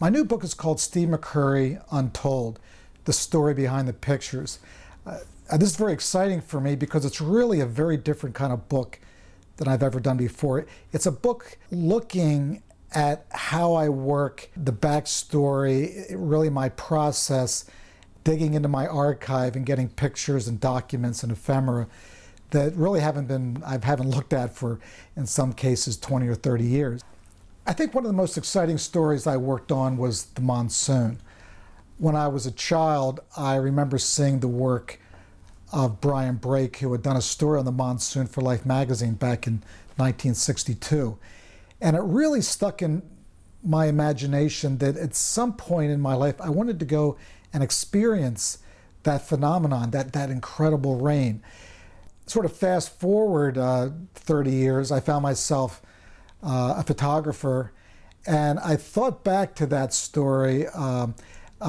My new book is called Steve McCurry Untold, the story behind the pictures. This is very exciting for me because it's really a very different kind of book than I've ever done before. It's a book looking at how I work, the backstory, really my process, digging into my archive and getting pictures and documents and ephemera that really I haven't looked at for, in some cases, 20 or 30 years. I think one of the most exciting stories I worked on was the monsoon. When I was a child, I remember seeing the work of Brian Brake, who had done a story on the monsoon for Life magazine back in 1962. And it really stuck in my imagination that at some point in my life, I wanted to go and experience that phenomenon, that incredible rain. Sort of fast forward 30 years, I found myself a photographer, and I thought back to that story of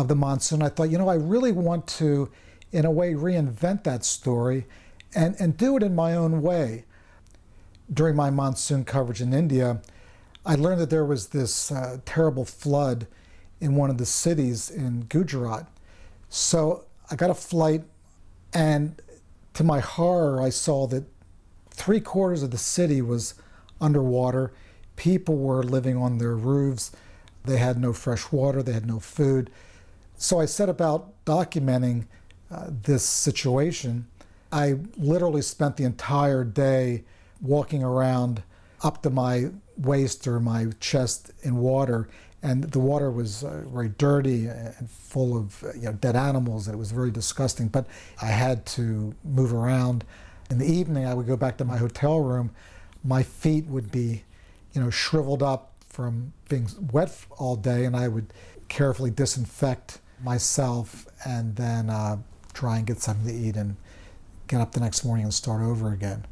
the monsoon. I thought, I really want to, in a way, reinvent that story and do it in my own way. During my monsoon coverage in India, I learned that there was this terrible flood in one of the cities in Gujarat. So I got a flight, and to my horror, I saw that 3/4 of the city was underwater. People were living on their roofs. They had no fresh water. They had no food. So I set about documenting this situation. I literally spent the entire day walking around up to my waist or my chest in water, and the water was very dirty and full of dead animals. It was very disgusting, but I had to move around. In the evening, I would go back to my hotel room. My feet would be shriveled up from being wet all day, and I would carefully disinfect myself and then try and get something to eat and get up the next morning and start over again.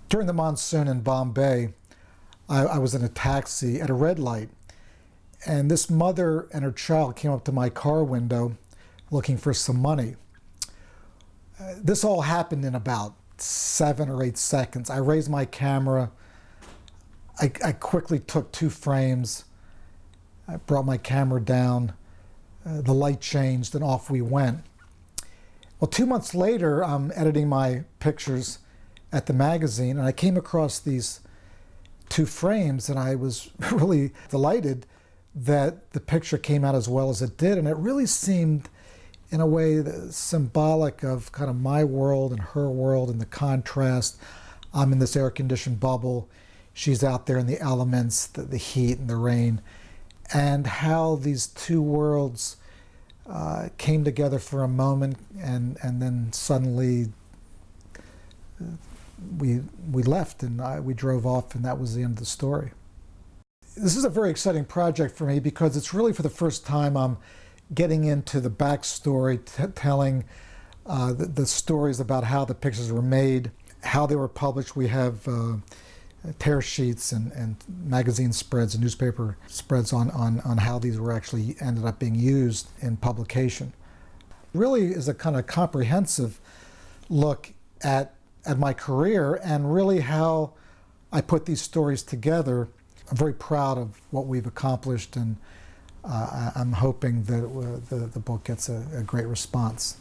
During the monsoon in Bombay, I was in a taxi at a red light, and this mother and her child came up to my car window looking for some money. This all happened in about 7 or 8 seconds. I raised my camera. I quickly took 2 frames. I brought my camera down. The light changed, and off we went. Well, 2 months later, I'm editing my pictures at the magazine, and I came across these 2 frames, and I was really delighted that the picture came out as well as it did, and it really seemed, in a way, symbolic of kind of my world and her world and the contrast. I'm in this air-conditioned bubble. She's out there in the elements, the heat and the rain, and how these 2 worlds came together for a moment, and then suddenly we left, and we drove off, and that was the end of the story. This is a very exciting project for me because it's really for the first time I'm getting into the backstory, telling the stories about how the pictures were made, how they were published. We have tear sheets and magazine spreads and newspaper spreads on how these were actually ended up being used in publication. Really is a kind of comprehensive look at my career and really how I put these stories together. I'm very proud of what we've accomplished, and I'm hoping that the book gets a great response.